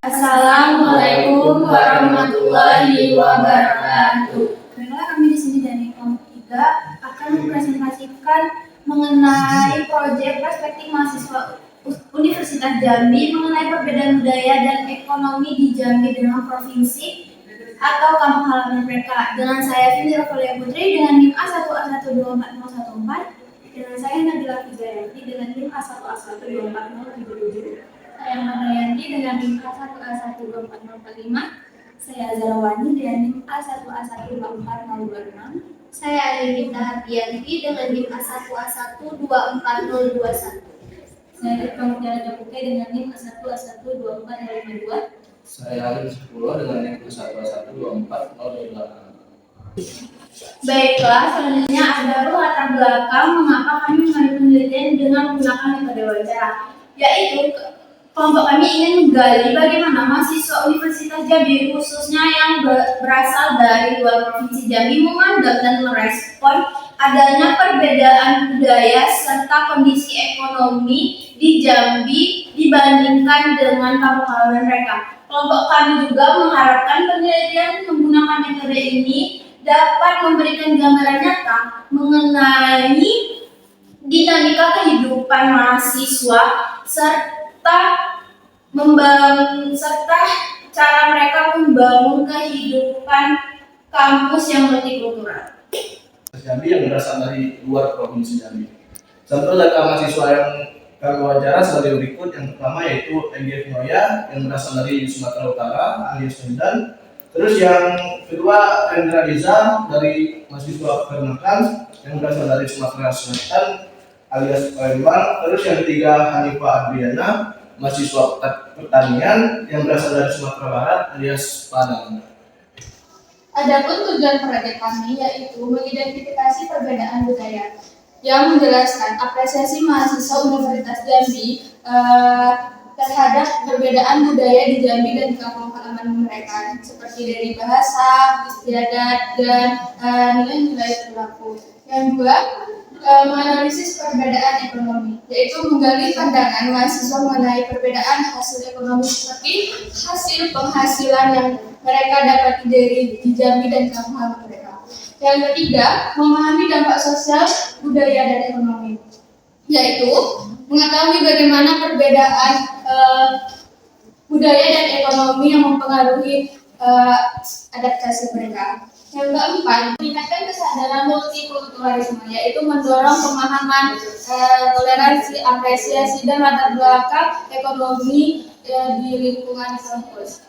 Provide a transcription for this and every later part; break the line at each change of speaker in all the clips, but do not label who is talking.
Assalamualaikum warahmatullahi wabarakatuh.
Baiklah, kami di sini dari kelompok 3 akan mempresentasikan mengenai proyek perspektif mahasiswa Universitas Jambi mengenai perbedaan budaya dan ekonomi di Jambi dengan provinsi atau kampung halaman mereka. Dengan saya Vindi Rovalia Putri dengan NIM A1A1240014, dengan saya Nabila Fizayanti dengan NIM A1A1240777, saya Madayanti dengan NIM A1A12405, saya Azrawani dengan NIM A1A1240026,
Saya Arinita Hardianti dengan NIM A1A1240021.
saya Irfan Mutiara Pukai dengan NIM A1A1240052.
Saya Arif 10 dengan NIM A1A1240028.
Baiklah, selanjutnya ada latar belakang mengapa kami mengambil penelitian dengan menggunakan metode wawancara, yaitu kelompok kami ingin menggali bagaimana mahasiswa Universitas Jambi khususnya yang berasal dari luar provinsi Jambi memandang dan merespon adanya perbedaan budaya serta kondisi ekonomi di Jambi dibandingkan dengan kampung halaman mereka. Kelompok kami juga mengharapkan penelitian menggunakan metode ini dapat memberikan gambaran nyata mengenai dinamika kehidupan mahasiswa serta cara mereka membangun kehidupan kampus yang multikultural.
Jambi yang berasal dari luar provinsi Jambi. Contoh data mahasiswa yang kami wawancara sebagai berikut. Yang pertama yaitu Enggev Noya yang berasal dari Sumatera Utara alias Medan. Terus yang kedua Rendra Riza dari mahasiswa Peranakan yang berasal dari Sumatera Selatan alias Palembang. Terus yang ketiga Hanifah Adriana mahasiswa pertanian yang berasal dari Sumatera Barat alias Padang.
Adapun tujuan proyek kami yaitu mengidentifikasi perbedaan budaya yang menjelaskan apresiasi mahasiswa Universitas Jambi terhadap perbedaan budaya di Jambi dan di kampung halaman mereka, seperti dari bahasa, istiadat, dan nilai-nilai perilaku. Yang kedua, menganalisis perbedaan ekonomi, yaitu menggali pandangan mahasiswa mengenai perbedaan hasil ekonomi seperti hasil penghasilan yang mereka dapati di Jambi dan kampung halaman mereka. Yang ketiga, memahami dampak sosial budaya dan ekonomi, yaitu mengetahui bagaimana perbedaan budaya dan ekonomi yang mempengaruhi adaptasi mereka. Yang keempat, meningkatkan kesadaran multikulturalisme, yaitu mendorong pemahaman toleransi, apresiasi, dan latar belakang ekonomi di lingkungan kampus.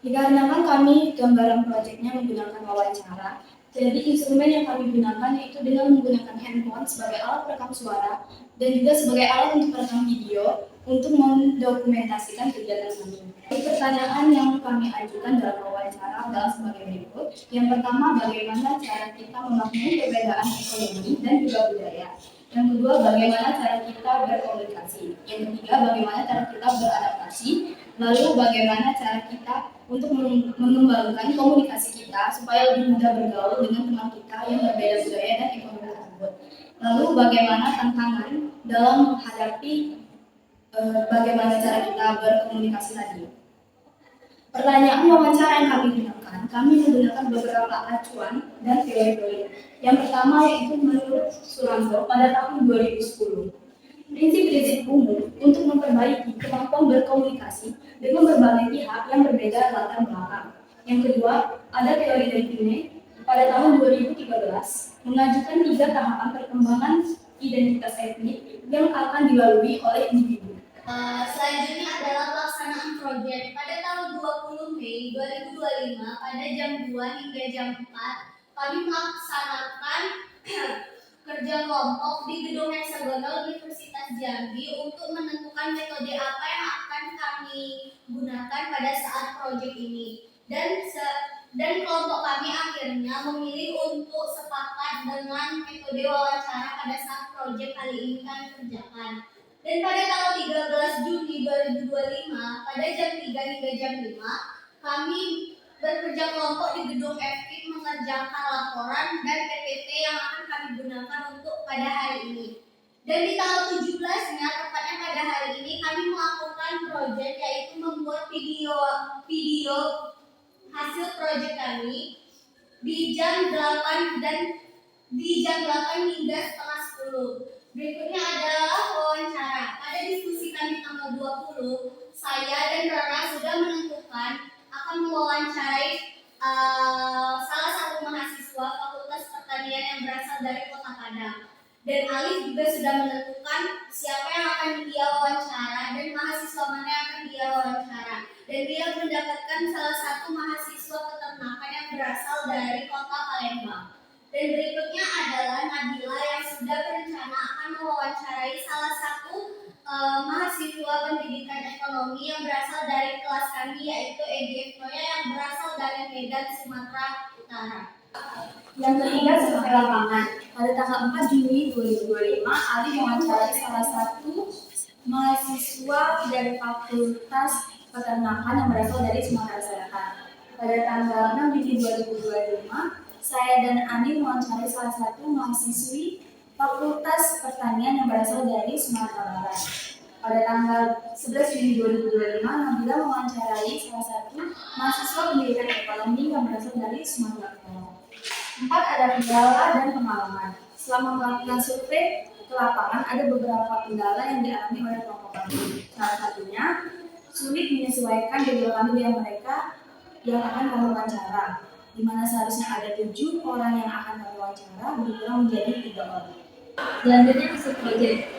Dikarenakan kami gambaran proyeknya menggunakan wawancara, jadi instrumen yang kami gunakan yaitu dengan menggunakan handphone sebagai alat perekam suara dan juga sebagai alat untuk perekam video untuk mendokumentasikan kegiatan kami. Pertanyaan yang kami ajukan dalam wawancara adalah sebagai berikut. Yang pertama, bagaimana cara kita memahami perbedaan ekonomi dan juga budaya. Yang kedua, bagaimana cara kita berkomunikasi. Yang ketiga, bagaimana cara kita beradaptasi. Lalu, bagaimana cara kita untuk mengembangkan komunikasi kita supaya lebih mudah bergaul dengan teman kita yang berbeda budaya dan ekonomi tersebut. Lalu, bagaimana tantangan dalam menghadapi bagaimana cara kita berkomunikasi tadi. Pertanyaan wawancara yang kami gunakan, kami menggunakan beberapa acuan dan teori-teori. Yang pertama yaitu menurut Suranto pada tahun 2010. Prinsip-prinsip umum untuk memperbaiki kemampuan berkomunikasi dengan berbagai pihak yang berbeda latar belakang. Yang kedua, ada teori Delphine pada tahun 2013 mengajukan 3 tahapan perkembangan identitas etnik yang akan dilalui oleh individu.
Selanjutnya adalah pelaksanaan proyek. Pada tanggal 20 Mei 2025 pada jam 2 hingga jam 4 kami melaksanakan kerja kelompok di gedung heksagonal Universitas Jambi untuk menentukan metode apa yang akan kami gunakan pada saat proyek ini. Dan kelompok kami akhirnya memilih untuk sepakat dengan metode wawancara pada saat proyek kali ini kami kerjakan. Dan pada tanggal 13 Juni 2025 pada jam 3 hingga jam 5 kami bekerja kelompok di gedung FKIP mengerjakan laporan dan PPT yang akan kami gunakan untuk pada hari ini. Dan di tanggal 17-nya, tepatnya pada hari ini, kami melakukan proyek yaitu membuat video di jam 8 hingga setengah 10. Berikutnya adalah wawancara. Pada diskusi kami tanggal 20, saya dan Rara sudah menentukan akan mewawancarai salah satu mahasiswa Fakultas Pertanian yang berasal dari Kota Padang. Dan Alif juga sudah menentukan siapa yang akan dia wawancara dan mahasiswa mana yang akan dia wawancara. Dan dia mendapatkan salah satu mahasiswa peternakan yang berasal dari Kota Palembang. Dan berikutnya adalah Nabila yang sudah berencana akan mewawancarai salah satu mahasiswa pendidikan ekonomi yang berasal dari kelas kami, yaitu EGF Noya yang berasal dari Medan, Sumatera Utara.
Yang ketiga, survei lapangan. Pada tanggal 4 Juni 2025, Ali mewawancarai salah satu mahasiswa dari Fakultas Peternakan yang berasal dari Sumatera Selatan. Pada tanggal 6 Juni 2025, saya dan Ani mewawancarai salah satu mahasiswi Fakultas Pertanian yang berasal dari Sumatera Barat. Pada tanggal 11 Juni 2025, Nabila mewawancarai salah satu mahasiswa pendidikan ekonomi yang berasal dari Sumatera Utara. 4. Ada kendala dan pengalaman. Selama melakukan survei ke lapangan, ada beberapa kendala yang dialami oleh kelompok kami. Salah satunya, sulit menyesuaikan jadwal kami dengan mereka yang akan kami wawancara, di mana seharusnya ada 7 orang yang akan kami wawancara, berkurang menjadi 3 orang.
Selanjutnya hasil proyek.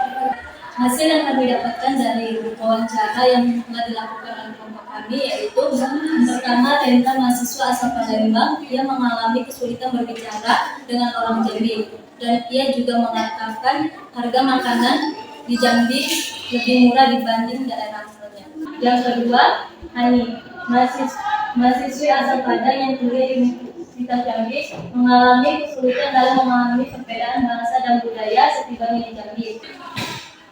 Hasil yang kami dapatkan dari wawancara yang telah dilakukan oleh kelompok kami yaitu yang pertama, tentang mahasiswa asal Palembang. Ia mengalami kesulitan berbicara dengan orang Jambi dan ia juga mengatakan harga makanan di Jambi lebih murah dibanding daerah asalnya. Yang kedua, Hani, mahasiswi asal Padang yang kuliah di Universitas Jambi mengalami kesulitan dalam memahami perbedaan bahasa dan budaya setibanya di Jambi.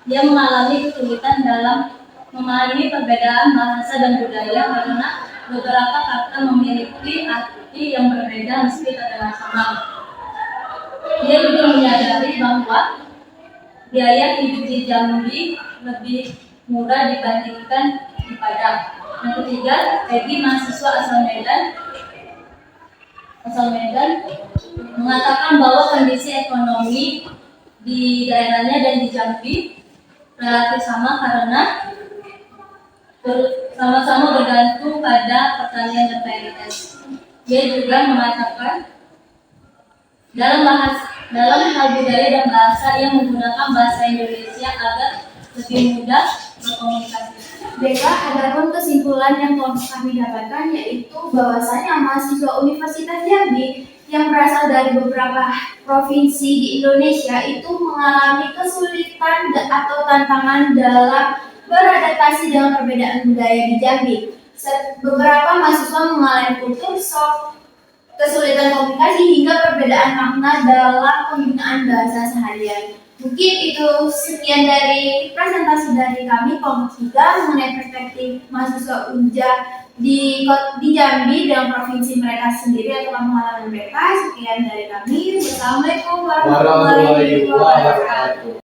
Dia mengalami kesulitan dalam memahami perbedaan bahasa dan budaya karena beberapa kata memiliki arti yang berbeda meski terdengar sama. Dia juga menyadari bahwa biaya hidup di Jambi lebih murah dibandingkan di Padang. Yang ketiga, Peggy, mahasiswa asal Medan mengatakan bahwa kondisi ekonomi di daerahnya dan di Jambi relatif sama karena sama-sama bergantung pada pertanian dan PNS. Dia juga mengatakan dalam hal budaya dan bahasa, ia menggunakan bahasa Indonesia agar lebih mudah berkomunikasi.
Adapun kesimpulan yang kelompok kami dapatkan yaitu bahwasanya mahasiswa Universitas Jambi yang berasal dari beberapa provinsi di Indonesia itu mengalami kesulitan atau tantangan dalam beradaptasi dengan perbedaan budaya di Jambi. Beberapa mahasiswa mengalami kultur shock, kesulitan komunikasi hingga perbedaan makna dalam penggunaan bahasa seharian. Mungkin itu sekian dari presentasi dari kami kelompok 3 mengenai perspektif mahasiswa UNJA di Jambi dalam provinsi mereka sendiri atau kampung halaman mereka. Sekian dari kami. Wassalamualaikum warahmatullahi wabarakatuh.